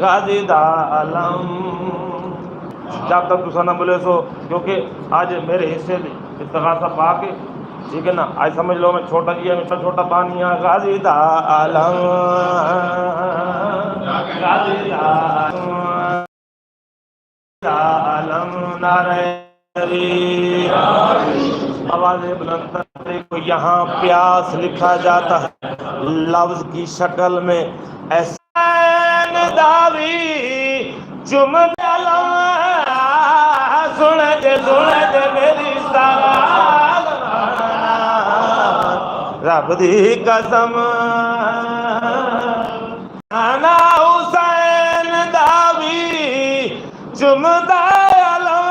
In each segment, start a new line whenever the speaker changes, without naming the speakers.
غازی دا عالم. جب تک تسا نہ بولے سو، کیونکہ آج میرے حصے استغاثہ پا کے، ٹھیک ہے نا، آج سمجھ لو میں چھوٹا جی ہمیشہ چھوٹا پانی ہاں. غازی دا عالم، غازی دا عالم، نعرہ تکبیر. آواز بلند کو یہاں پیاس لکھا جاتا ہے لفظ کی شکل میں. احسان داوی جم علم، سن جے میری سال رب دی قسم. انا حسین داوی جمدا علم،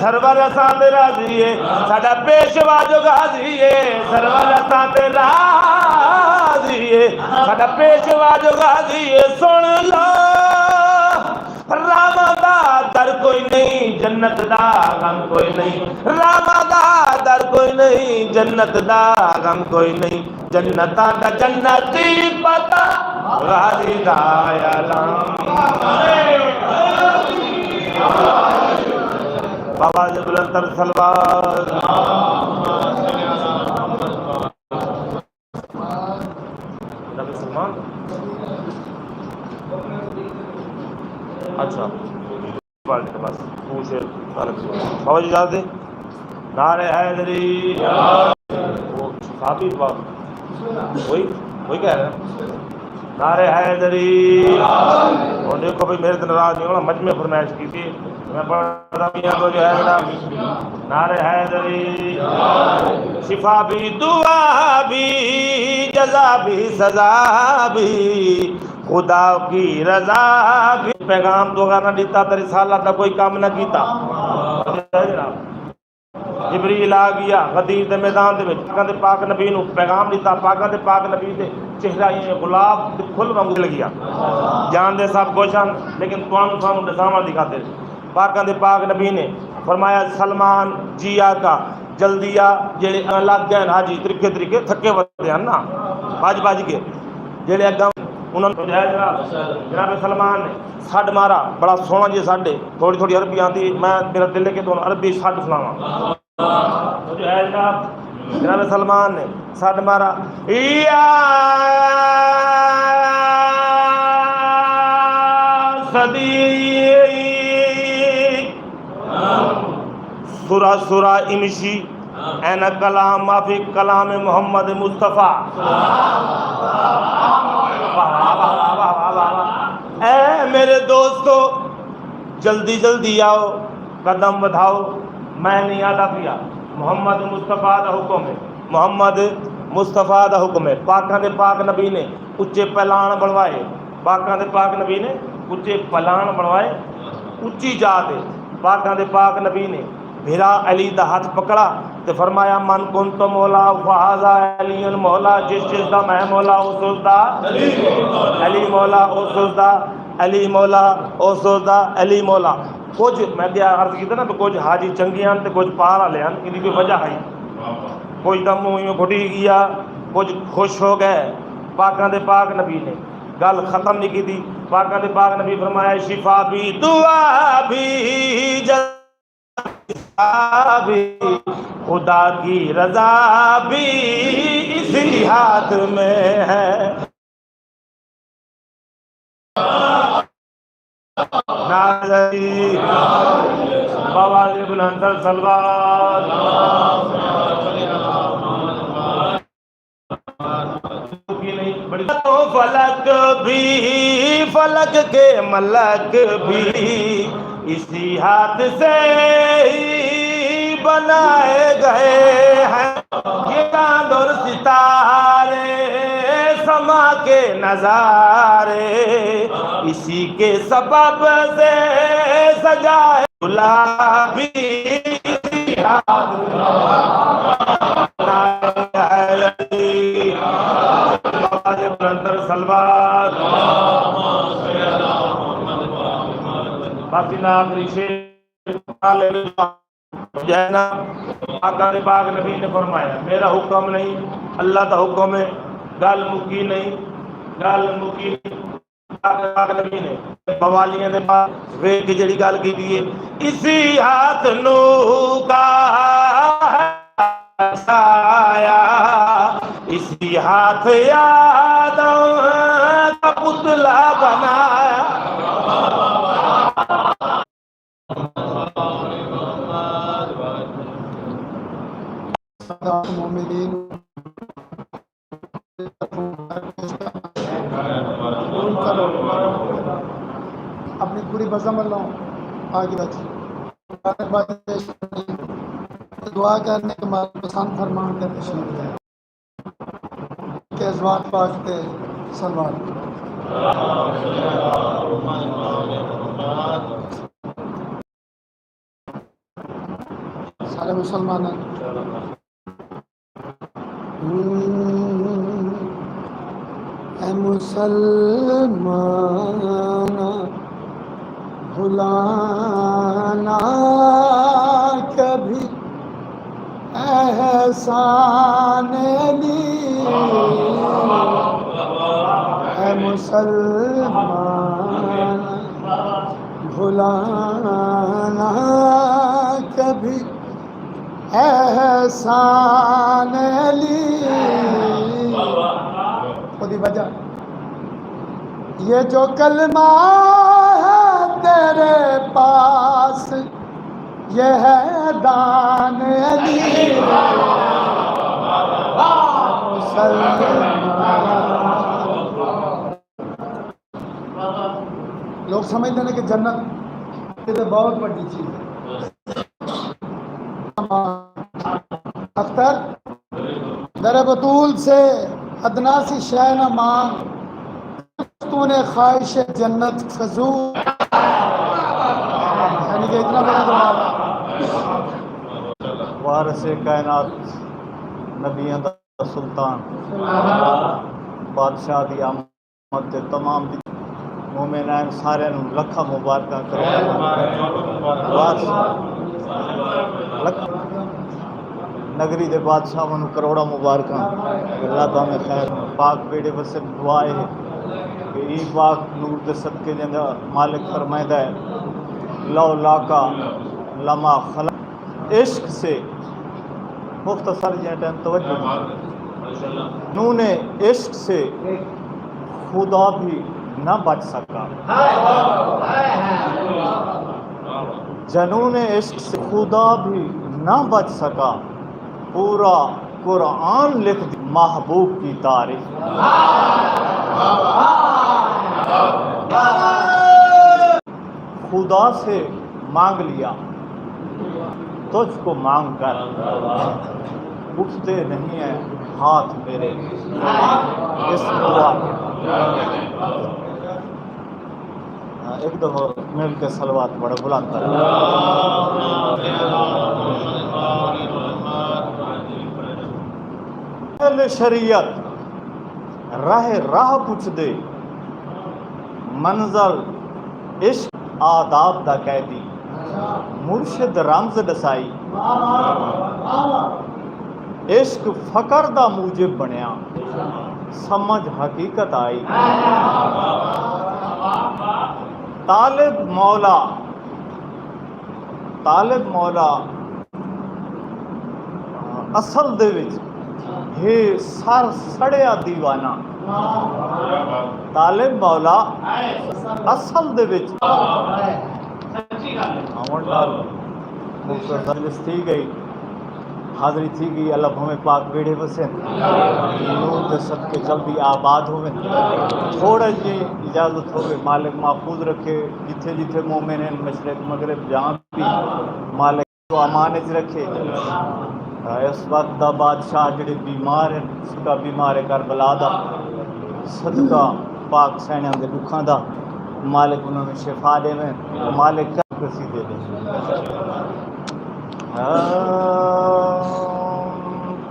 سرور ساتھ راضی ہے ساڈا پیشوا جو غازی ہے. سرور ساتھ راضی ہے ساڈا پیشوا جو غازی ہے. سن لو رام دا در کوئی نہیں، جنت دا غم کوئی نہیں. رام دا در کوئی نہیں، جنت دا غم کوئی نہیں. جنتاں دا جنتی پتہ غازی دا عالم. بابا جی بلند تر سلوات. نبی سلمان اچھا بس پوچھے بابا جی جاتے نعرہ حیدری. وہ صحابی بات وہی کہہ رہے ہیں نعرہ حیدری. اور دیکھو بھائی میرے سے ناراض نہیں ہونا، مجمع فرمائش کی تھی میں پڑھتا میاں تو جو ہے نا. نعرہ حیدری، شفا بھی، دعا بھی، جزا بھی، سزا بھی، خدا کی رضا بھی. پیغام تو اگر نہ دیتا تو رسالت کا کوئی کام نہ کیتا. جبریل آ گیا غدیر دے میدان دے وچ، پاکاں دے پاک نبی نو پیغام دیتا. پاکاں دے پاک نبی دے چہرہ یہ گلاب دے پھل وانگو لگ گیا. جان دے سب گوشن لیکن تانوں سانوں دساواں دکھاتے. پاکاں دے پاک نبی نے فرمایا سلمان جی آقا جلدی آ، جڑے لگ گئے حاجی طریقے تھکے ودے ہیں نا بج کے، جڑے اگاں انہوں نے جناب سلمان نے سڈ مارا. بڑا سونا جی سڈے تھوڑی عربی آتی، میں میرا دل ہے کہ تمہیں عربی سڈ سناواں. جو ہے جناب سلمان نے سڈ مارا. یا صدیق سورہ امشی این کلام مافی کلام محمد مصطفیٰ. اے میرے دوستو جلدی آؤ، قدم بڑھاؤ. میں نہیں آتا پیا، محمد مصطفیٰ دا حکم ہے. محمد مصطفیٰ دا حکم ہے. پاکاں دے پاک نبی نے اچے پلان بنوائے. پاکاں دے پاک نبی نے اچے پلان بنوائے، اچھی جا دے. پاکاں دے پاک نبی نے بھرا علی دا ہاتھ پکڑا تے فرمایا من کنت مولا فہذا علی مولا. جس دا میں مولا اس دا علی مولا، اس دا علی مولا، اس دا علی مولا. کچھ میں کیا عرض کیتا نا تو کچھ حاجی چنگیاں تے کچھ پار والے ہیں، ان کی وجہ ہے. کچھ دم منہ میں گھٹی گیا، کچھ خوش ہو گئے. پاکاں دے پاک نبی نے گل ختم نہیں کی تھی. پاکاں دے پاک نبی فرمایا شفا بھی، دعا بھی، بھی، خدا کی رضا بھی اسی ہاتھ میں ہے. نازلی بابا جی بلند سلوات. تو فلک بھی، فلک کے ملک بھی اسی ہاتھ سے ہی بنائے گئے ہیں. یہ چاند اور ستارے سما کے نظارے اسی کے سبب سے سجائے گلابی. سلوات باقی آخری شیر جینا. آقا پاک نبی نے فرمایا میرا حکم نہیں اللہ کا حکم ہے. گل مکی نہیں، گل مکی پاک نبی نے بوالیاں دے بعد ویکھ کے جڑی گل کیتی ہے اسی ہاتھ نو کا سایہ اسی ہاتھ آدم کا پتلا بنایا.
مومنین اپنی پوری بزم اللہ آگے بچ دعا کرنے کے بعد پسند فرمان کر تشریف ہے کہ ازواج پاک کے سلوات سارے مسلمان اے مسلمان بھلانا کبھی احسان لی اے مسلمان بھلانا کبھی احسان لی خودی وجہ یہ جو کلمہ ہے تیرے پاس یہ ہے دان علی لوگ سمجھتے ہیں کہ جنت یہ بہت بڑی چیز ہے. اختر در بطول سے ادنا سی شے نہ مانگ تو نے خواہش جنت فضول یعنی کہ اتنا بڑا جواب
وارث کائنات نبیوں دا سلطان بادشاہ دی آمد تے تمام مومنین سارے نوں لکھاں مبارکاں کرو. نگری دے بادشاہ نوں کروڑا مبارکاں. اللہ تعالی خیر پاک بیڑے وسے دعا ہے کہ ای پاک نور دے صدقے جندا مالک فرمائدا ہے لو لاکا لما خلق عشق سے مختصر جیٹن توجہ نون عشق سے خدا بھی نہ بچ سکا. جنون عشق سے خدا بھی نہ بچ سکا. پورا قرآن لکھ دی محبوب کی تعریف. خدا سے مانگ لیا تجھ کو مانگ کر اٹھتے نہیں ہیں ہاتھ میرے اس دعا. ایک دفعہ مل کے صلوات بڑا بلند کر. شریعت راہ پوچھ دے منزل عشق آداب دا قیدی مرشد رمز دسائی عشق فقر دا موجب بنیا سمجھ حقیقت آئی. طالب مولا اصل دے وچ ہے سر سڑیا دیوانہ. طالب مولا اصل دے وچ مجلس تھی گئی حاضری تھی گئی. اللہ ہمیں پاک بیڑے وسے نور دے صدقے جلدی آباد ہوئے. تھوڑا جی اجازت ہوئے مالک محفوظ رکھے جتھے جتھے مومن ہیں مشرق مغرب جہاں بھی مالک تو امان وچ رکھے. اس وقت دا بادشاہ جڑے بیمار ہیں اس کا بیمار کربلا دا صدقہ پاک سینیاں دے دکھاں دا مالک انہوں نے شفا دے میں مالک کا کسی دے دے.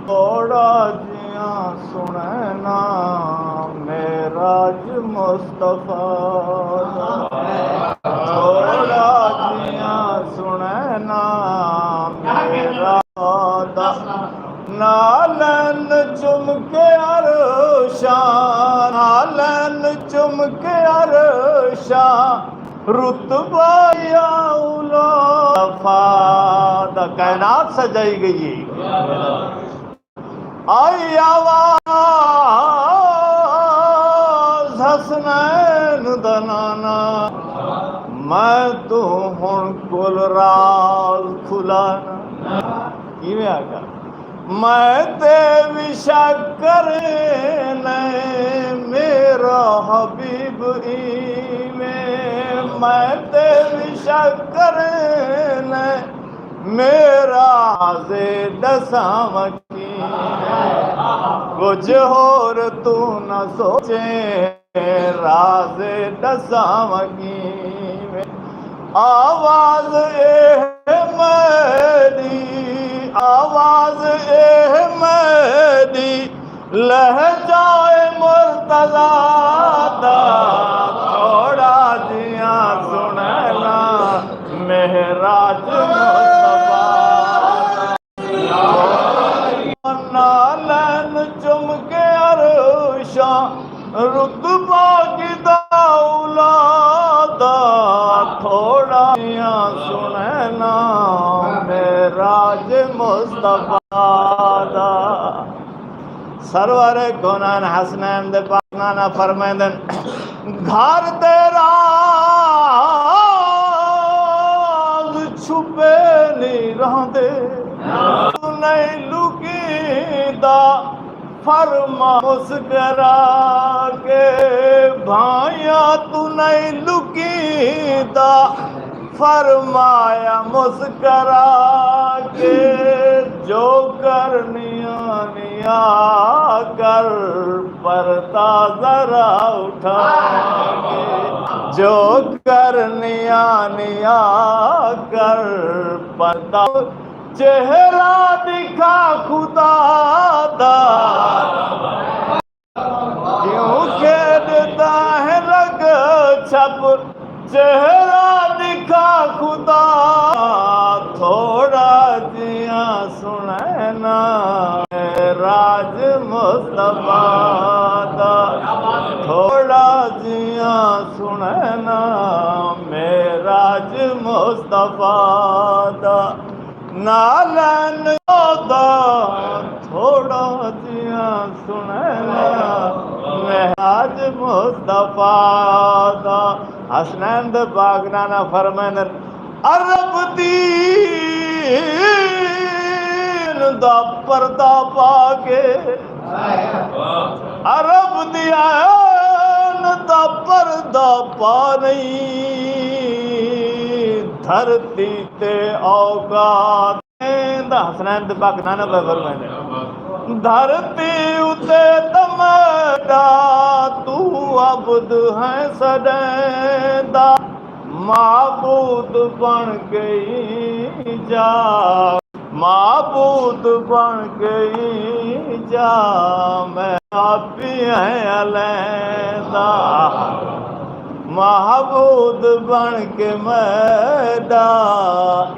تھوڑا جیاں سننا معراج مصطفیٰ تھوڑا جیاں سننا معراج نالن چم کے عرشاں نالن چم کے عرشاں رتبہ یا اولا فاد کائنات سجائی گئی آئی آواز حسنین دنانا میں تو ہن کل راز کھلانا کیویں آگا میں تے وشک کرنے میرا حبیب میں تے وشک کرنے میرا دساں مکی کچھ اور تو نہ سوچے راز دساں مکی آواز احمدی آواز احمدی لہجائے مرتضی دا تھوڑا جیاں سننا مہراج مصطفیٰ نالین چم کے عرشاں رتبہ کی دولت تھوڑا جیاں سننا مہراج مصطفیٰ دا سرور کونین حسنین دے پاکنانا فرمیندن گھر تیرا چھپے نہیں رہندے تو نہیں لکیندہ فرما مسکرا کے بھائیاں تو نہیں لکیندہ فرمایا مسکرا کے جو کرنیا نیا کر پردہ ذرا اٹھا کے جو کرنیا نیا کر پردہ چہرہ دکھا خدا دا کیوں کھیلتا ہے رگ چھپ چہرہ دکھا خدا تھوڑا جیاں سننا راج مصطفیٰ دا تھوڑا جیاں سننا میراج مصطفیٰ دا نالین دا تھوڑا جیاں سننا مہراج مصطفیٰ دا حسنین دے باغنانا فرمینن عرب دین دا پردہ پاکے عرب دین دا پردہ پا نہیں دھرتی تے اوقات دا حسنین دے باغنانا فرمینن دھرتی اتے تمڈا تو عبد ہے سدیندہ معبود بن گئی جا معبود بن گئی جا میں آپی ہیں علیندہ معبود بن کے میڈا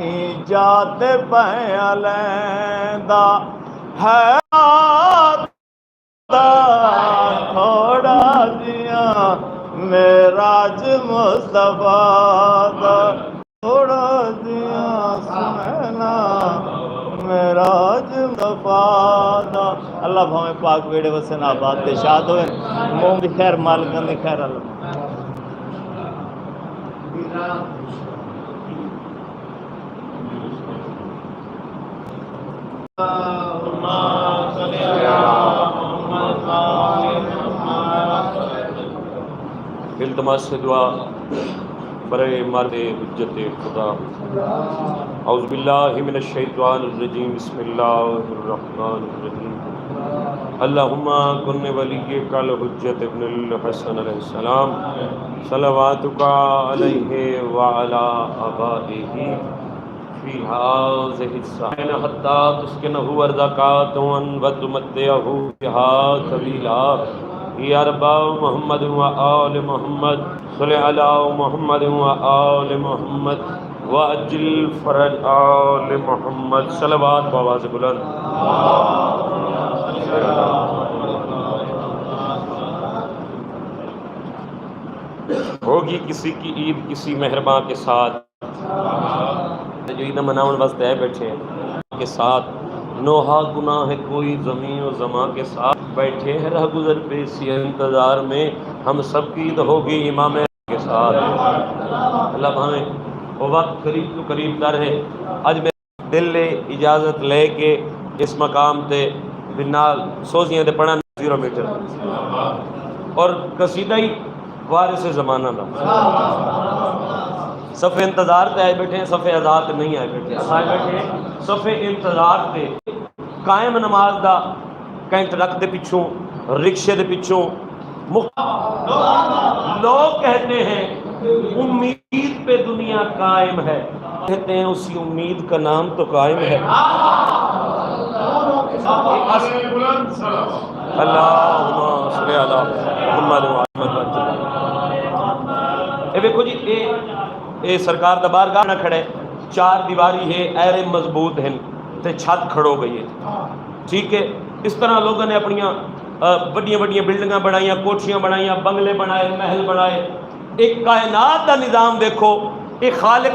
ایجاد پہ علیندہ ہے تھوڑا جیاں میراج مصطفیٰ دا تھوڑا جیاں سننا میراج مصطفیٰ دا اللہ بھویں پاک بیڑے وسن آباد تے شاد ہوئے موم دی خیر مالکن دی خیر اللہ
التماس سے دعا برائے مرد حجت خدا اعوذ باللہ من الشیطان الرجیم بسم اللہ الرحمن الرحیم اللہم کن ولیک الحجت ابن الحسن علیہ السلام صلواتک علیہ وعلا آبائہ فی هذه الساعة حتى تسكنه أرضك وتمتعه فيها طويلا یا رب محمد و آل محمد صلی علی محمد و آل محمد وعجل فرج آل محمد صلوات بآواز بلند ہوگی کسی کی عید کسی مہرباں کے ساتھ، جو عید مناؤن واسطے آئے بیٹھے ہیں کے ساتھ، نوحہ گناہ ہے کوئی زمین و زمان کے ساتھ بیٹھے ہیں رہ گزر پہ اسی انتظار میں، ہم سب کی عید ہوگی امام کے ساتھ۔ اللہ ہمیں وہ وقت قریب تو قریب در ہے۔ اج میں دل لے اجازت لے کے اس مقام تے بنال سوزیاں دے پڑھا 0 میٹر اور قصیدہ ہی وارث زمانہ دا صفحے انتظار تے آئے بیٹھے ہیں، صفحے آزاد نہیں آئے بیٹھے ہیں، آئے بیٹھے ہیں صفحے انتظار تے قائم نماز دا کینٹ رکھ دے پچھوں رکشے دے پچھوں لوگ کہتے ہیں امید پہ دنیا قائم ہے، کہتے ہیں اسی امید کا نام تو قائم ہے۔ اللہم صلی علی محمد اے دیکھو جی اے سرکار دا بارگاہ نہ کھڑے، 4 دیواری ہے، ایرے مضبوط ہیں تے چھت کھڑو گئی ہے، ٹھیک ہے۔ اس طرح لوگوں نے اپنیاں بڑیاں بڑیاں بلڈنگاں بنائیاں، کوٹھیاں بنائیاں، بنگلے بنائے، محل بنائے۔ ایک کائنات دا نظام دیکھو، ایک خالق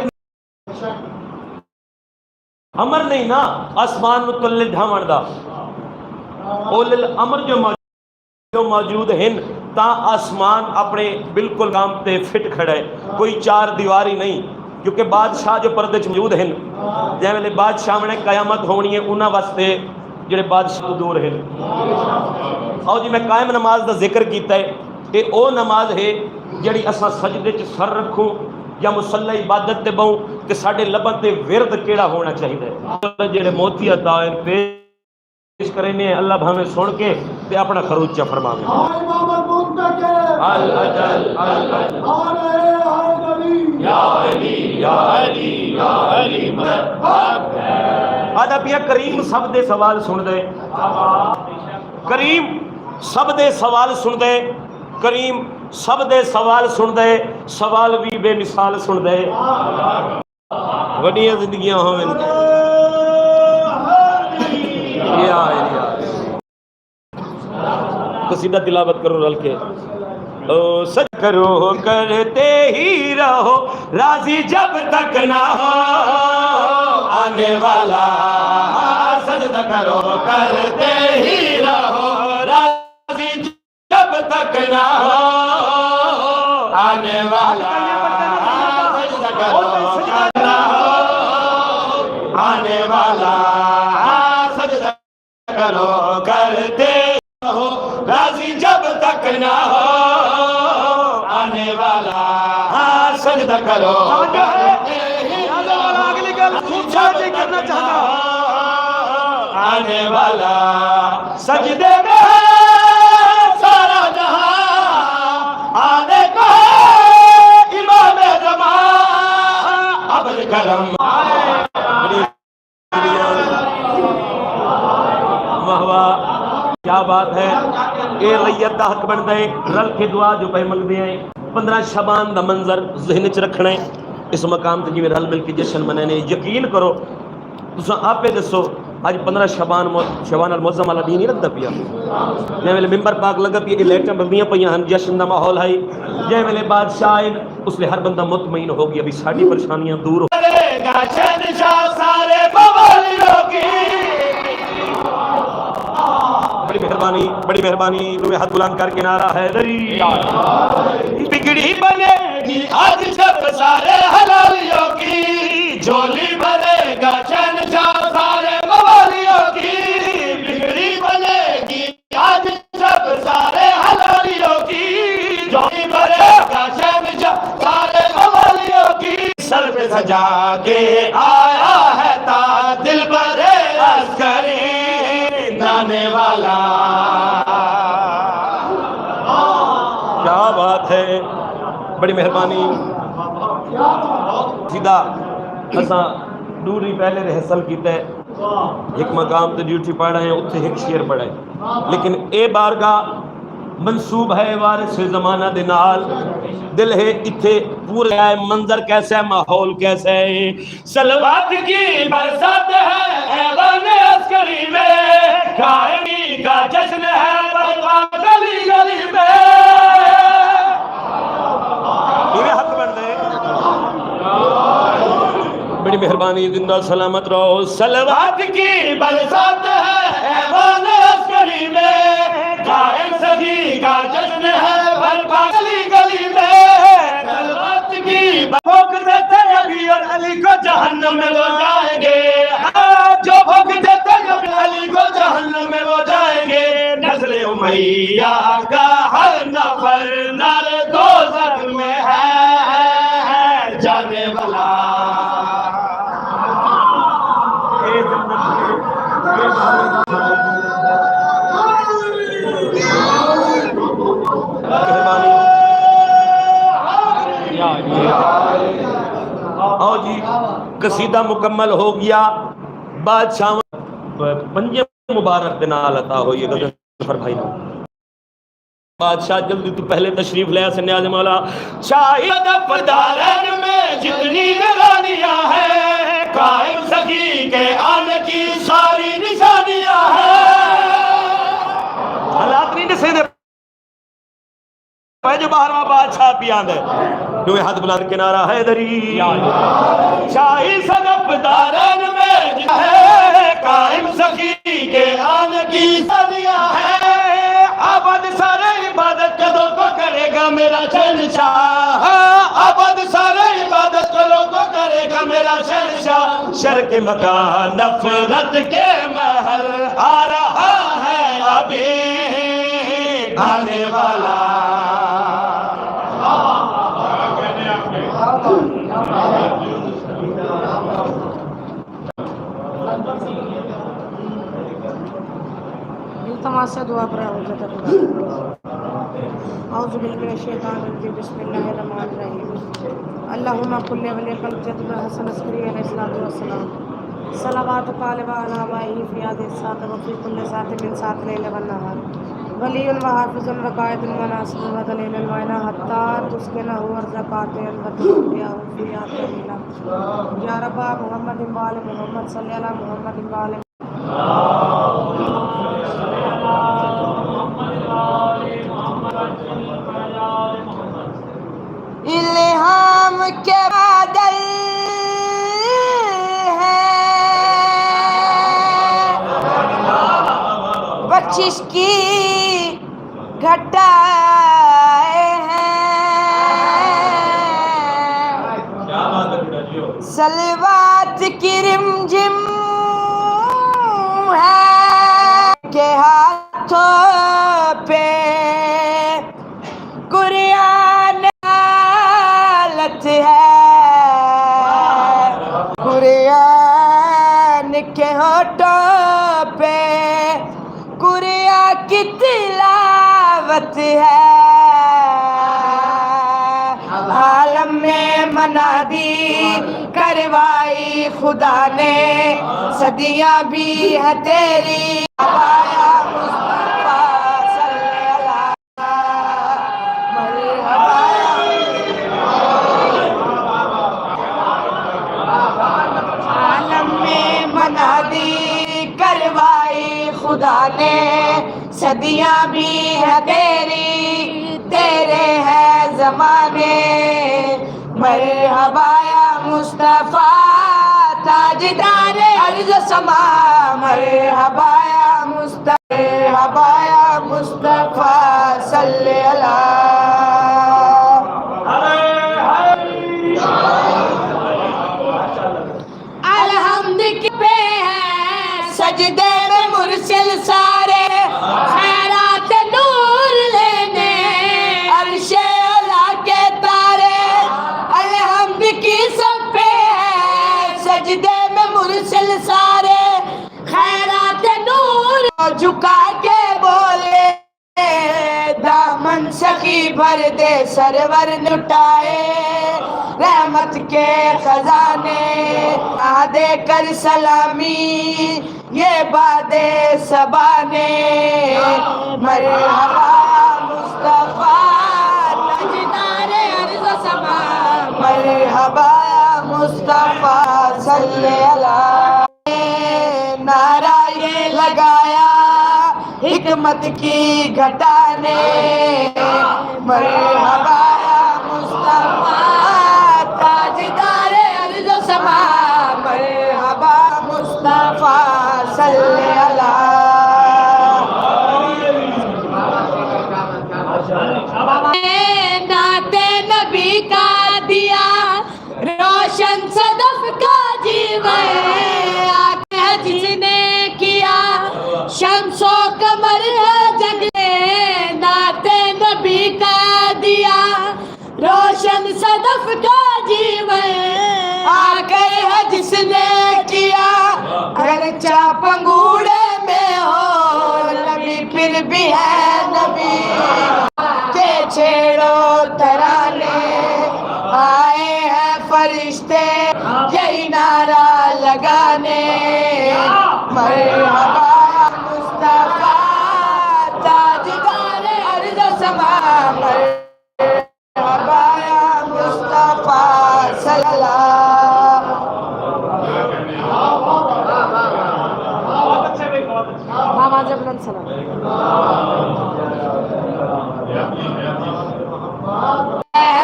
امر نہیں نا آسمان متعلق ڈھاون دا، اول الامر جو موجود ہیں تا آسمان اپنے بالکل کام تے فٹ کھڑے، کوئی 4 دیواری نہیں، کیونکہ بادشاہ جو پردے چ موجود ہیں جے ویلے بادشاہ نے قیامت ہونی ہے انہاں واسطے جڑے بادشاہ تو دور ہیں۔ اور جی میں قائم نماز دا ذکر کیتا ہے، اے او نماز ہے جڑی اساں سجدے چ سر رکھوں یا مصلی عبادت تے بہوں تے ساڈے لباں تے ورد کیڑا ہونا چاہیے، جڑے موتی عطا پیش کریں اللہ بھاویں سن کے تے اپنا خروچہ فرماویں۔ آدھا پیا کریم سب دے سوال سن دے، کریم سب دے سوال سن دے، کریم سب دے سوال سن دے، سوال بھی بے مثال سن دے، وڈیاں زندگیاں ہوئیں قصیدہ تلاوت کرو رل کے۔ سج کرو کرتے ہی رہو راضی جب تک نہ ہو آنے والا، سجدہ کرو کرتے ہی رہو راضی جب تک نہ ہو آنے والا، سجدہ کرو کرنا ہو آنے والا، سجدہ کرو کرتے ہو راضی جب تک نہ ہو آنے والا، سجدہ کرو کرنا چاہتا آنے والا، سجدے میں ہے سارا جہاں، آنے کو ہے امام زمان ابر کرم۔ واہ واہ کیا بات ہے، اے ریت دا حق بن دے رل کے دعا جو پہ منگ دے ہیں۔ 15 شعبان دا منظر ذہن چ رکھنا ہے، اس مقام تے جی رل مل کے جشن منانے، یقین کرو تساں آپے دسو اج 15 شعبان المعظم والا دین ہی رکھدا پیا، جے ویلے ممبر پاک لگا پیا یہ لائٹاں بلدیاں پیاں ہن، جشن دا ماحول ہے، جے ویلے بادشاہ آئے اس لیے ہر بندہ مطمئن ہو گیا ابھی ساری پریشانیاں دور ہو بڑی مہربانی تمہیں ہاتھ بلند کر کے نعرہ حیدری، بگڑی بنے گی آج جب سارے حلالیوں کی، جھولی بنے گا شہنشاہ سارے موالیوں کی، بگڑی بنے گی آج جب سارے حلالیوں کی، جھولی بنے گا شہنشاہ سارے موالیوں کی، سر پہ سجا کے آیا ہے تا دل برے عسکری نانے والا۔ کیا بات ہے، بڑی مہربانی۔ سیدھا اساں دوری پہلے رہسل کیتا ہے، ایک مقام تے ڈیوٹی پڑھ رہے ہیں اتنے ایک شعر پڑھا ہے، لیکن اے بارگاہ منسوب ہے وارث زمانہ دے نال، دل ہے اتھے پورے ہے، منظر کیسا ہے، ماحول کیسا ہے، سلوات کی برسات ہے ایوان عسکری میں، قائمی کا جشن ہے برپا گلی گلی میں، مہربانی زندہ سلامت رہو. صلوات کی برسات ہے ایوان عسکری میں, قائم سخی کا جشن ہے برپا گلی گلی میں. صلوات کی بھوک دیتے ابھی اور علی کو جہنم میں وہ جائیں گے, جو بھوک دیتے ابھی علی کو جہنم میں وہ جائیں گے. نسل امیہ کا ہر نفر نر دوزخ میں ہے جانے والا. آؤ جی قصیدہ مکمل ہو گیا. بادشاہ پنجے مبارک دن عطا ہوئی غزل ظفر بھائی نے. بادشاہ جلدی تو پہلے تشریف لیا سے نیاز مولا. شاہی دفدارن میں جتنی نگرانیاں ہیں, قائم سخی کے آنے کی ساری نشانیاں ہیں. حالات نہیں دسے دے جو باہرواں بادشاہ پیاند ہے جو ہاتھ بلند کنارہ ہے دری. شاہی صدف دارن میں ہے قائم سخی کے آنے کی سانیاں ہے. آباد سارے عبادت کدوں کو کرے گا میرا شہنشاہ, آباد سارے عبادت کدوں کو کرے گا میرا شہنشاہ. شر کے مکان نفرت کے محل آ رہا ہے ابھی آنے والا.
التماس سے دعا پر اعوذ باللہ من الشیطان الرجیم بسم اللہ الرحمن الرحیم. اللہم کل ولی قلب جدد حسن عسکری علیہ الصلوۃ والسلام صلوات قالب علی آبائہ فی هذه الساعة وفی کل ساعة من ساعات لیل والنہار ولی وحافظ وقائد وناصر ودلیل المعینہ حتی تسکنہ ورزقات وتنبیہ فی آتینا یا رب محمد وآل محمد صلی علی محمد وآل الہام کے بادل ہیں, بخشش کی گھٹائیں ہیں, صلوات کی رمجم ہے کے ہاتھوں پہ قرآن ہے. قرآن کے ہونٹوں پہ قرآن کی تلاوت ہے. عالم میں منادی کروائی خدا نے, صدیاں بھی ہے تیری آیا مصطفیٰ صلی اللہ منادی کروائی خدا نے, صدیاں بھی ہے تیری تیرے ہے زمانے. مرحبا یا مصطفیٰ تاجدار ارض سما, مرحبا یا مصطفیٰ صلی اللہ. سجدے میں مرسل سارے خیرات نور لینے, عرش اعلیٰ کے تارے الحمد کی سب پہ ہے. سجدے میں مرسل سارے خیرات نور جھکا کے بولے, دامن سخی بھر دے سرور لٹائے رحمت کے خزانے. دے کر سلامی یہ باد صبا نے, مرحبا مصطفیٰ تاجدار ارض و سما, مرحبا مصطفیٰ صلی اللہ. نعرہ یہ لگایا حکمت کی گھٹانے, مرحبا مصطفیٰ تاجدار ارض و سما, روشن صدف کا جیون آ کر ہے جس نے کیا، اگرچہ پنگوڑے میں ہو نبی پھر بھی ہے نبی، کہ چھیڑو ترانے آئے ہیں فرشتے یہی نعرہ لگانے، مرحبا مصطفیٰ تاجدار ارض و سما، مرحبا مصطفیٰ صلی اللہ۔ آواز بلند سلام۔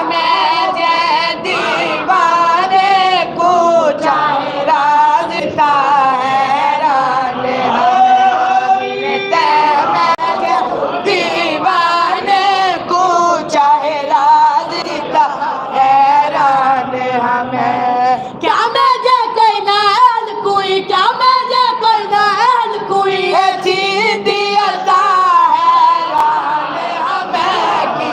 میں جے دیوانے کو چاہے رازتا حیران دیوانے کو چاہے رازتا حیران ہمیں، کیا میں جے کوئی نال کوئی، کیا میں جے کوئی نال کوئی ایسی دیتا حیران ہمیں کی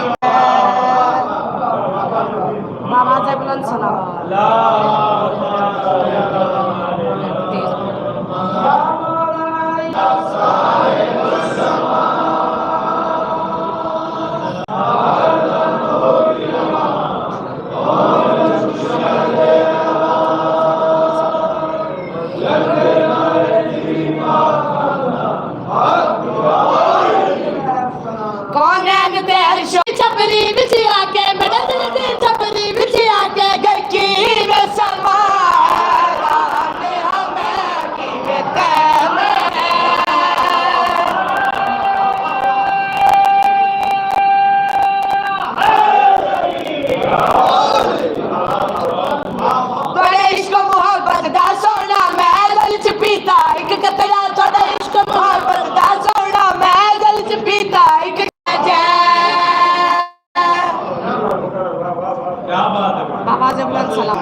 آواز بلند سلام۔ کون ہے تیر شو چھپری بچیا کے میرے دل کی چھپری بچیا کے گھر کی میں سلوار ہمیں کی تیم تھوڑے عشق محبت دا سونا میں دل چ پیتا ایک قطرہ، تھوڑے عشق محبت دا سونا میں دل چ پیتا ایک آواز بلند سلام۔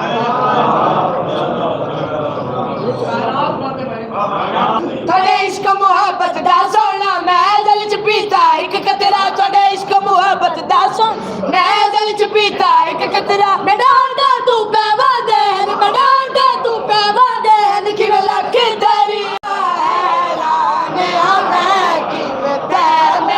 تھوڑے عشق محبت دا سونا میں دل چ پیتا ایک قطرہ، تھوڑے عشق محبت دا سونا میں دل چ پیتا ایک قطرہ، میرا آنڈا تو پیوا دین، میرا آنڈا تو پیوا دین کی لکھ دریا حیران ہمیں کی تیم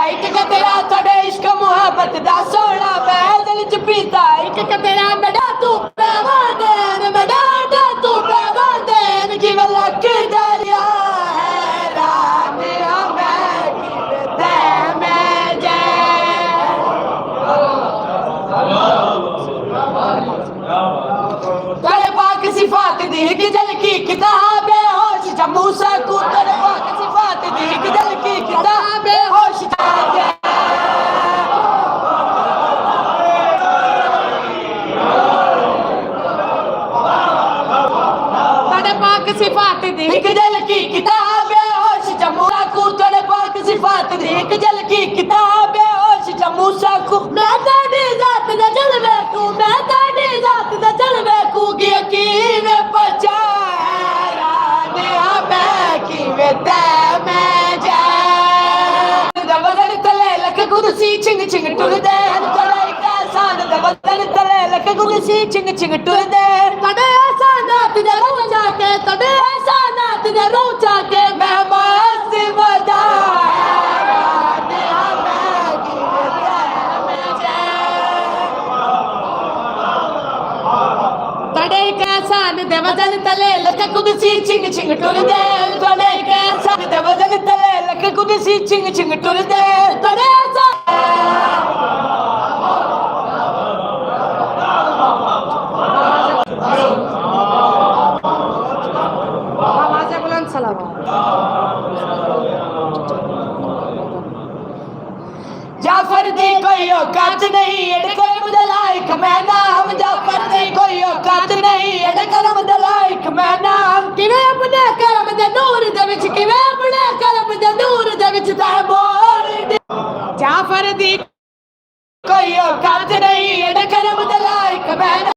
ایک قطرہ، تھوڑے عشق محبت دا سونا میں دل چ پیتا ایک قطرہ، میرا تو پیوا دین، میرا آنڈا تو پیوا دین کی لکھ دریا حیران ہمیں کی تیم تیرے پاک صفات دی کی دل کی کتاب ہوش جب موسیٰ کو، تیرے پاک صفات دی کی دل کی کتاب ہوش تیرے پاک صفات دی کی دل کی کتاب ہوش جب موسیٰ کو، تیرے پاک صفات دی کی دل کی کتاب ہوش جب موسیٰ کو، میں تیری ذات دا جلوے کو، میں تیری ذات دا جلوے کو یقین پچا حیران ہمیں کی تیم بدن تلے لکھ کرسی چنگ چنگ ٹر دے، تڑے آسان بدن تلے لکھ کرسی چنگ چنگ ٹر دے، تڑے آسانات دے رو جا کے، تڑے آسانات دے رو جا کے میں مست ودا حیران ہمیں کی تڑے آسان دے بدن تلے لکھ کرسی چنگ چنگ ٹر دے، تڑے آسان دے بدن تلے لکھ کرسی چنگ چنگ ٹر دے، تڑے آسان آواز بلند سلام۔ جعفر دی کوئی اوقات نہیں اڑ کرم دلائک میں نام، جعفر دی کوئی اوقات نہیں اڑ کرم دلائک میں نام، کیویں اپنے کرم دے نور دے وچ، کیویں اپنے کرم دے نور دے وچ تے بول جعفر دی کوئی اوقات نہیں اڑ کرم دلائک میں نام،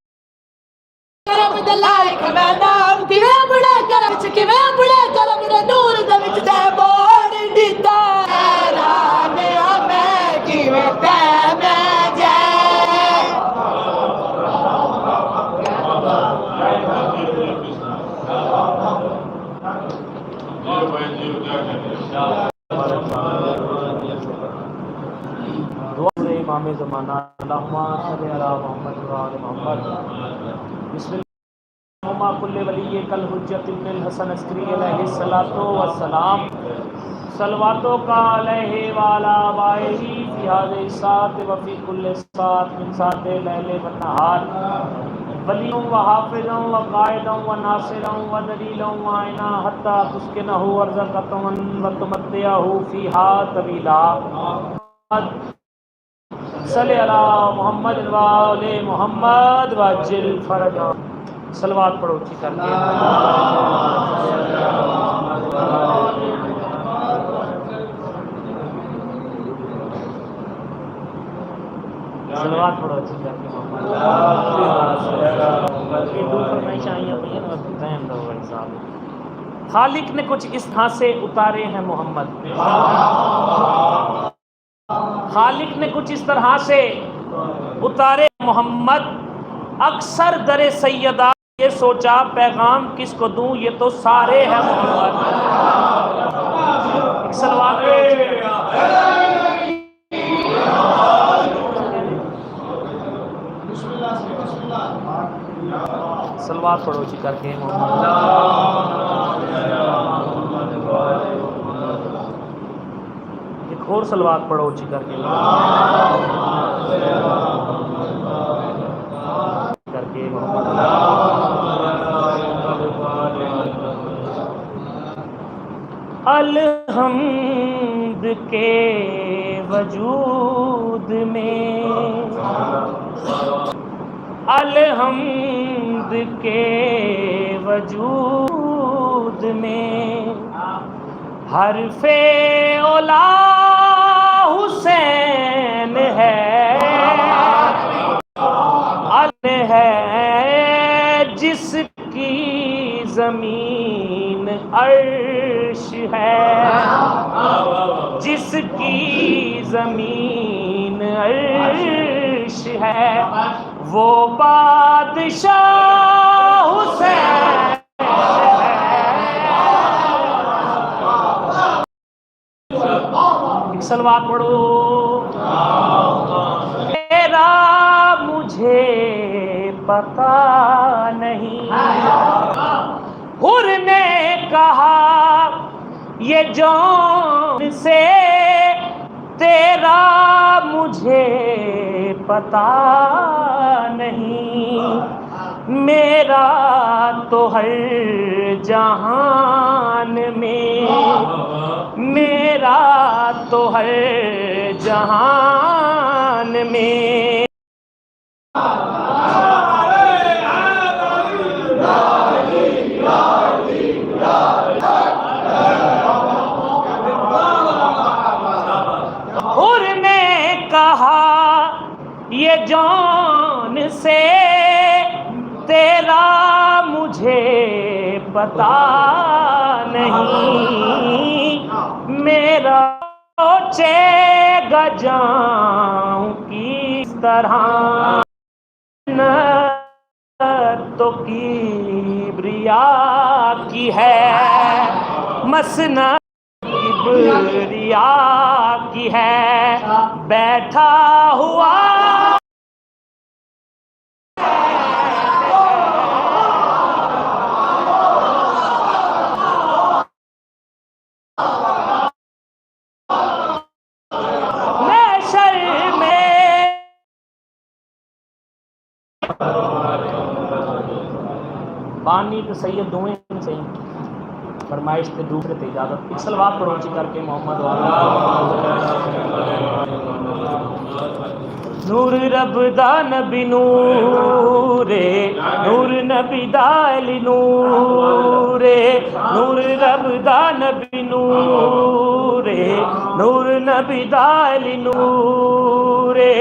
کرم دلائک میں نام، کیویں اپنے کرم وچ، کیویں اپنے کرم دے نور دے وچ تے بول دیتا حیران ہمیں کیویں تیم
امام زمانہ اللہم صلی علی محمد و آل محمد بسم اللہ کل ولی کل حجت ابن الحسن عسکری علیہ الصلوۃ والسلام صلواتوں کا علیہ وعلی آبائہ فی هذه الساعة وفی کل ساعة من ساعة لیل و نہار ولی و حافظ و قائد و ناصر و دلیل و عینا حتی تسکنہ ارزقۃ و تمتعہ فیہا طویلا صلی علی محمد و آل محمد وجل فرجہ صلوات پڑھو اچھی کر کے صلوات پڑھو اچھی کر کے خالق نے کچھ اس طرح سے اتارے ہیں محمد، خالق نے کچھ اس طرح سے اتارے محمد، اکثر در سیدہ یہ سوچا پیغام کس کو دوں، یہ تو سارے ہیں محمد۔ صلوات صلوات پڑھو جی کر کے محمد۔ ایک اور صلوات پڑھو جی کر کے محمد۔ الحمد کے وجود میں، الحمد کے وجود میں حرف اولا حسین ہے، ہے جس کی زمین عرش ہے، جس کی زمین عرش ہے، وہ بادشاہ حسین ایک صلوات پڑھو۔ تیرا مجھے پتا نہیں، حر نے کہا یہ جون سے تیرا مجھے پتا نہیں، میرا تو ہر جہان میں، میرا تو ہر جہان میں حر نے کہا یہ جون سے تیرا مجھے پتا نہیں، میرا سوچے گا جاؤں کس طرح، تو کبریا کی ہے مسند، کبریا کی ہے بیٹھا ہوا بانی تو سید دوئیں صحیح فرمائش تے دوسرے تے اجازت۔ ایک صلوات پڑھو اچھی کر کے محمد والا۔ نور رب دا نبی نورے، نور نبی دا علی نورے، نور رب دا نبی نورے، نور نبی دا علی نورے،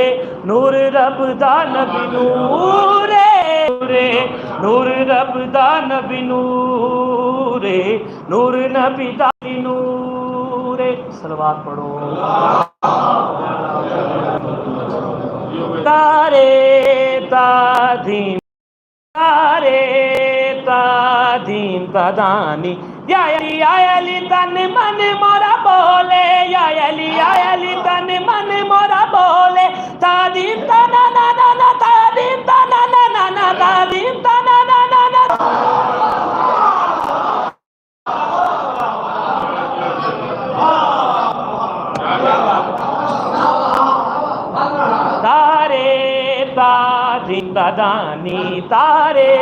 نور رب دا نبی نورے، نور رب دا نبی نورے، نور نبی دا علی نورے۔ صلوات پڑھو۔ تارے تادین، تارے تادین تدانی، یا علی تن من مورا بولے، یا علی تن من مورا بولے، بولے تعظیم تانا نا نا نا تعظیم تانا نا نا نا تعظیم تانا نا نا نا تارے تعظیم تدانی تارے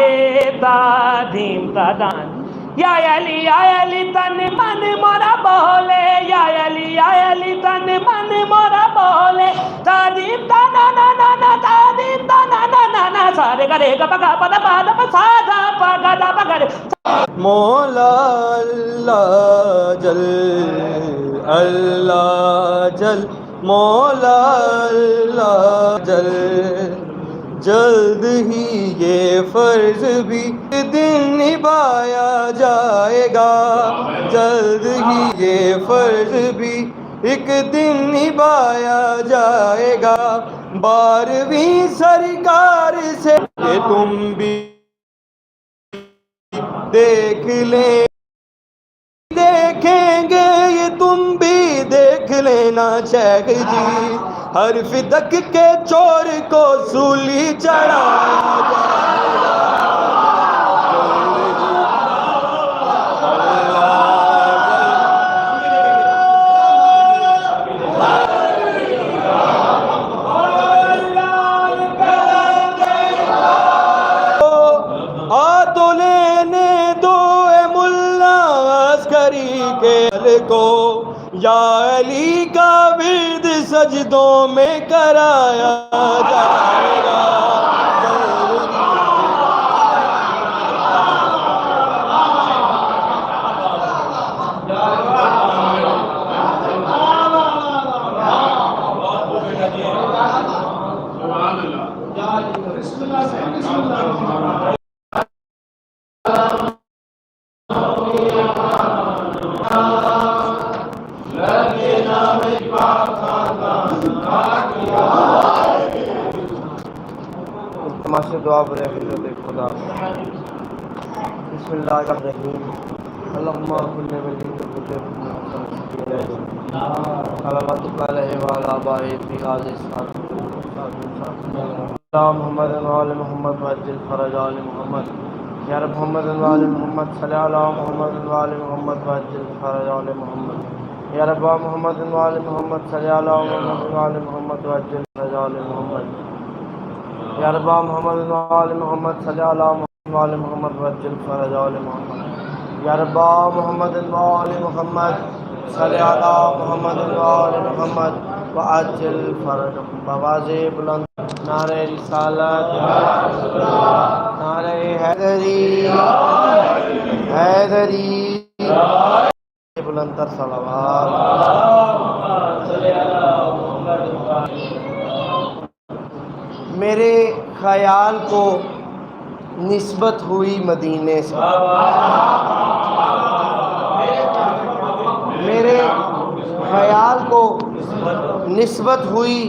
تعظیم تدانی یا علی تن من مورا بولے یا علی تن من مورا بولے تعظیم تانا نا نا نا تعظیم تانا نا نا نا سارے گرے گا پگا پدا پادا پسادا پگا دا پگڑ
مولا اللہ جل اللہ جل مولا اللہ جل جلد ہی یہ فرض بھی دن نبھایا جائے گا جلد ہی یہ فرض بھی ایک دن نبھایا جائے گا 12ویں سرکار سے کہ تم بھی دیکھ لیں دیکھیں گے یہ تم بھی دیکھ لینا شیخ جی ہر فدق کے چور کو سولی چڑھایا جائے گا کو یا علی کا ورد سجدوں میں کرایا جائے گا
سے دعا برے حضرت خدا بسم اللہ الرحمن الرحیم اللہم کل ولی صلوات علیہ وعلی آبائہ فی ھذہ الساعۃ محمد وعلی محمد وعجل فرج آل محمد یا رب محمد وعلی محمد صلی علی محمد وعلی محمد وعجل فرج آل محمد یا رب محمد وعلی محمد صلی علی محمد وعلی محمد وعجل فرج آل محمد یا رب محمد وعلی محمد صلی علی محمد وعلی محمد وعجل فرج آل محمد یا رب محمد وعلی محمد صلی علی محمد وعلی محمد وعجل فرج بواز بلند نعرہ رسالت نعرہ حیدری حیدری بلند تر صلوات میرے خیال کو نسبت ہوئی مدینے سے میرے خیال کو نسبت ہوئی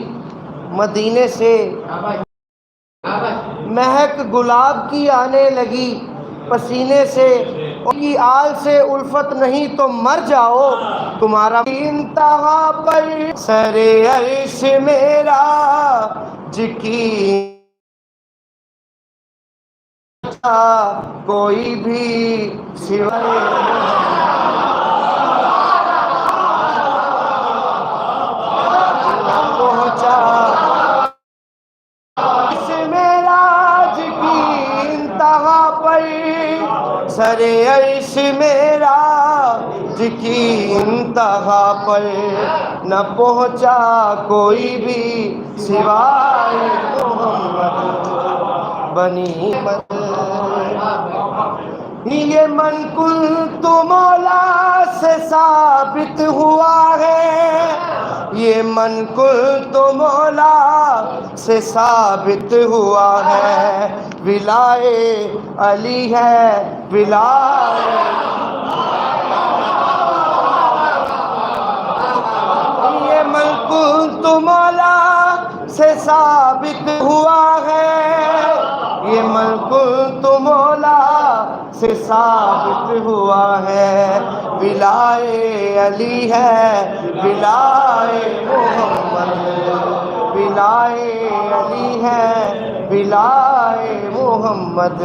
مدینے سے مہک گلاب کی آنے لگی پسینے سے ان کی آل سے الفت نہیں تو مر جاؤ تمہارا انتہا پر سر عرش میرا جکی کوئی بھی سوائے پہنچا اس معراج کی انتہا پر سر عرش معراج کی انتہا پر نہ پہنچا کوئی بھی سوائے محمد بنی یہ من کنت مولا سے ثابت ہوا ہے یہ من کنت مولا سے ثابت ہوا ہے ولائے علی ہے ولائے یہ من کنت مولا سے ثابت ہوا ہے یہ من کنت مولا سے ثابت ہوا ہے ولائے علی ہے ولائے محمد ولائے علی ہے ولائے محمد،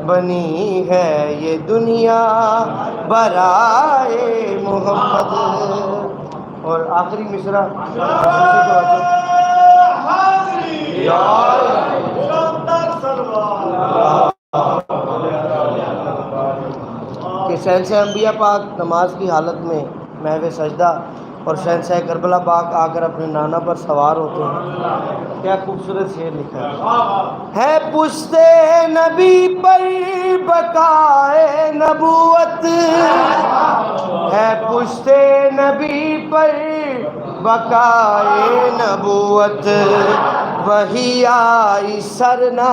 بنی ہے یہ دنیا برائے محمد۔ اور آخری مصرع کہ شہنشاہ انبیاء پاک نماز کی حالت میں محو سجدہ اور شہنشاہ کربلا پاک آ کر اپنے نانا پر سوار ہوتے ہیں۔ کیا خوبصورت شعر لکھا ہے پشت نبی پر بقائے نبوت، ہے پشت نبی پر بقائے نبوت، وہی آئی سرنا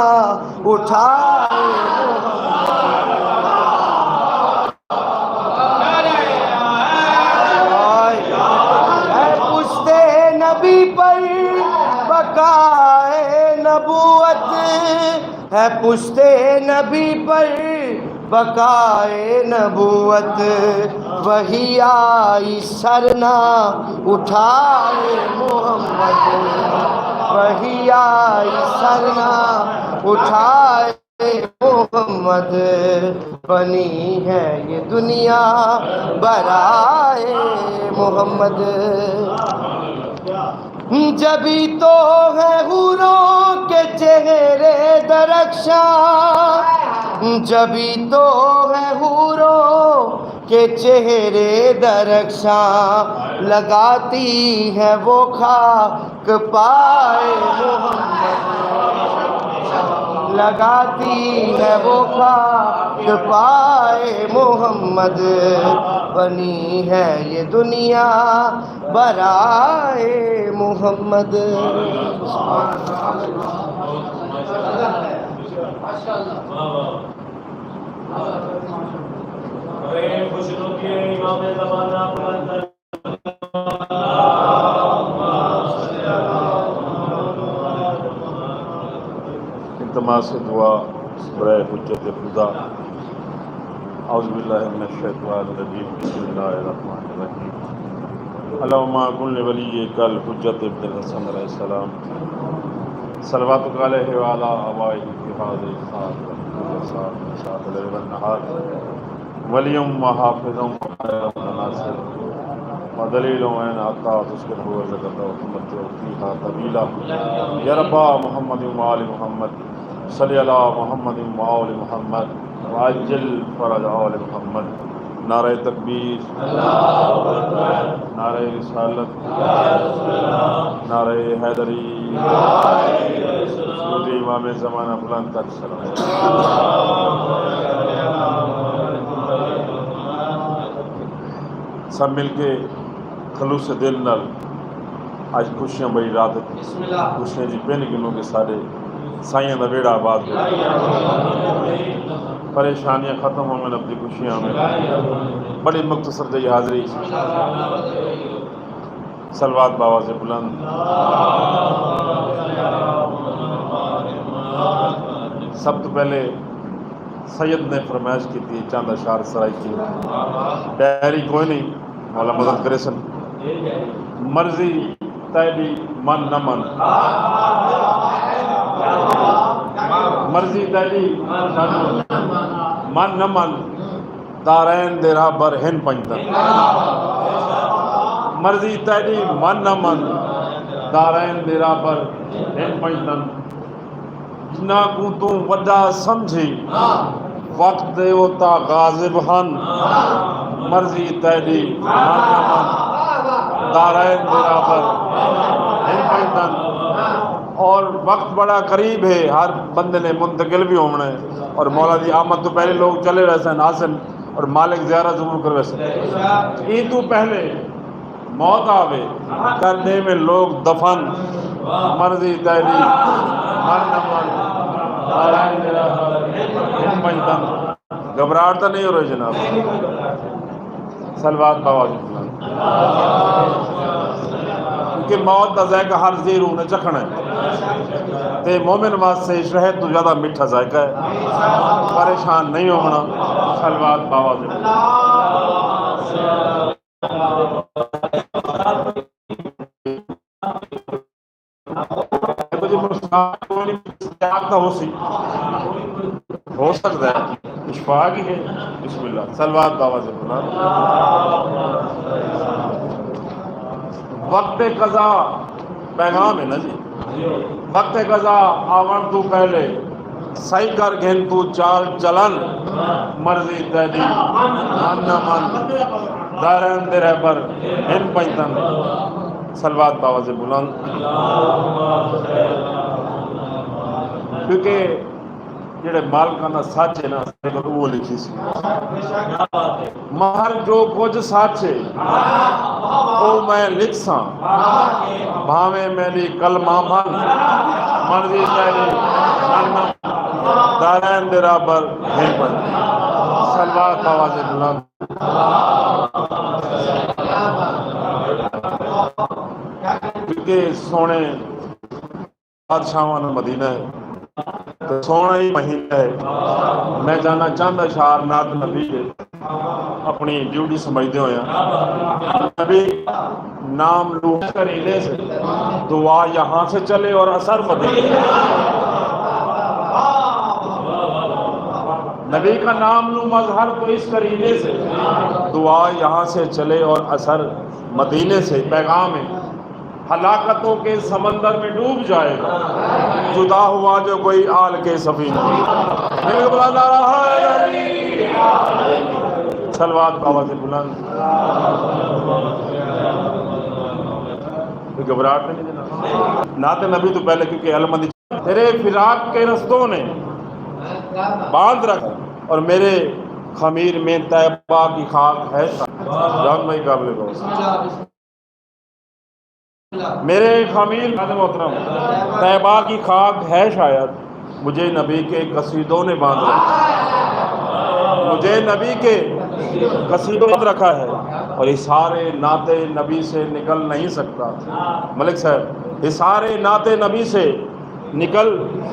اٹھائے نبی پر بقائے نبوت، ہے پشت نبی پر بقائے نبوت، وہی آئی سرنا اٹھائے محمد، وہی آئی سرنا اٹھائے محمد، بنی ہے یہ دنیا برائے محمد۔ جبھی تو ہے حوروں کے چہرے درخشاں، جبھی تو ہے حوروں کے چہرے درخشاں، لگاتی ہے وہ خاک پائے محمد، لگاتی ہے وہ خاک پائے محمد، بنی ہے یہ دنیا برائے محمد۔
التماس سے دعا برائے حجت خدا۔ اعوذ باللہ من الشیطان الرجیم، بسم اللہ الرحمن الرحیم۔ اللہم کن لولیک الحجت ابن الحسن علیہ السلام، صلواتک علیہ وعلی آبائہ فی ھذہ الساعۃ اللیل والنہار، ولیم وحافظ وخیر وناصر ودلیل وین عطا تسکنہ وزکتہ وتمتع فیہا طویلا۔ یا رب محمد وآل محمد صلی علی محمد وآل محمد وعجل فرج آل محمد۔ نعرہ تکبیر، نعرہ رسالت، نعرہ حیدری، امام زمانہ بلند تک سلام۔ سب مل کے خلوص دل نال آج خوشیاں بڑی رات، خوشیاں جی پہن گنوں کے سارے سائیاں دا بیڑا آباد ہو، پریشانیاں ختم ہوں میں اپنی خوشیاں میں بڑی مختصر جی حاضری سلوات باوا سے بلند۔ سب تو پہلے سید نے فرمائش کی تھی چاند اشعار سرائی کی، ڈائری کوئی نہیں، مولا مدد کرے سن، مرضی تیری من نہ من، مرضی تیری من نہ من، دارین دیرہ بر ہن پنجتن، مرضی تیری من نہ من، دارین دیرہ بر ہن پنجتن، جنا کو تو وڈا سمجھی وقت دیو تا غازب ہن، مرضی تیری من نہ من، دارین دیرہ بر ہن پنجتن۔ اور وقت بڑا قریب ہے، ہر بندے نے منتقل بھی ہونا ہے، اور مولا دی آمد تو پہلے لوگ چلے رہے سن حاصل، اور مالک زیارہ ضرور کر ویسے این تو پہلے موت آوے کرنے میں لوگ دفن، مرضی تیری من نہ من، دارین دیرہ بر ہن پنجتن۔ گھبراہٹ تو نہیں ہو رہی جناب، سلوات باوا جی بلند، کیونکہ موت دا ذائقہ ہر ذی روح نے چکھنا ہے، تے مومن واسطے شہد تو زیادہ میٹھا ذائقہ ہے، پریشان نہیں ہونا۔ سلوات باوا جی بلند۔ دیکھو جی مساعد ہو سی ہو سکتا ہے اشفاق ہی ہے. بسم اللہ سلوات بابا سے بولا. وقت قضا پیغام ہے نا جی. وقت قضا آون تو پہلے صحیح کر گھن تو چال چلن مرضی تیری من نہ من دارین دے رہبر ہن پنجتن. سلوات بابا سے بلند. کیونکہ جڑے مالکانہ سچ ہے نا وہ لکھی سی مہر جو کچھ سچ ہے وہ میں لکھ ساں بھاویں میری کلمہ من مرضی تیری دارین دے رہبر ہن پنجتن. سلوات بابا سے بلند. کیونکہ سونے بادشاہاں مدینہ ہے تو سونا ہی مہینہ ہے. میں جانا چاہتا شعر نات نبی کے اپنی ڈیوٹی سمجھتے ہوئے نبی نام لو کرینے سے دعا یہاں سے چلے اور اثر مدینہ. نبی کا نام لو مظہر تو اس کرینے سے دعا یہاں سے چلے اور اثر مدینے سے. پیغام ہے ہلاکتوں کے سمندر میں ڈوب جائے گا جدا ہوا جو کوئی آل کے سفینہ. سلوات بابا سے بلند. کوئی گھبراہٹ نہیں جناب. نعت نبی تو پہلے کیونکہ علم تیرے فراق کے رستوں نے باندھ رکھ اور میرے خمیر میں طیبہ کی خاک ہے. جان بھائی قابل گوش میرے خمیر محترم طیبہ کی خاک ہے شاید مجھے نبی کے قصیدوں نے باندھ رکھا. مجھے نبی کے قصیدوں نے رکھا ہے اور حصار نعت نبی سے نکل نہیں سکتا. ملک صاحب حصار نعت نبی سے نکل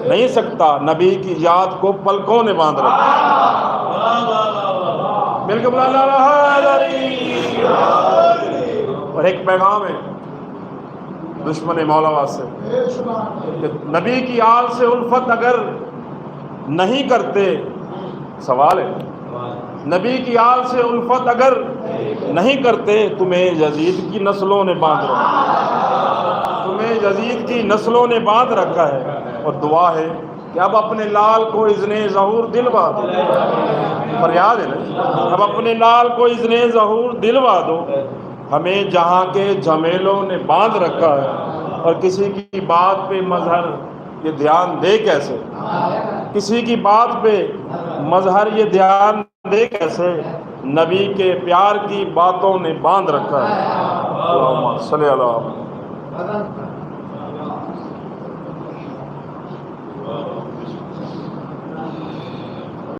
نہیں سکتا. نبی کی یاد کو پلکوں نے باندھ رکھا. مل کے بلا اور ایک پیغام ہے دشمن مولا واسطے کہ نبی کی آل سے الفت اگر نہیں کرتے سوال ہے نبی کی آل سے الفت اگر نہیں کرتے تمہیں یزید کی نسلوں نے باندھ رکھا. تمہیں یزید کی نسلوں نے باندھ رکھا ہے. اور دعا ہے کہ اب اپنے لال کو اذن ظہور دلوا دو. فریاد ہے نا اب اپنے لال کو اذن ظہور دلوا دو. ہمیں جہاں کے جھمیلوں نے باندھ رکھا ہے اور کسی کی بات پہ مظہر یہ دھیان دے کیسے. کسی کی بات پہ مظہر یہ دھیان دے کیسے. نبی کے پیار کی باتوں نے باندھ رکھا ہے. اللہم صلی اللہ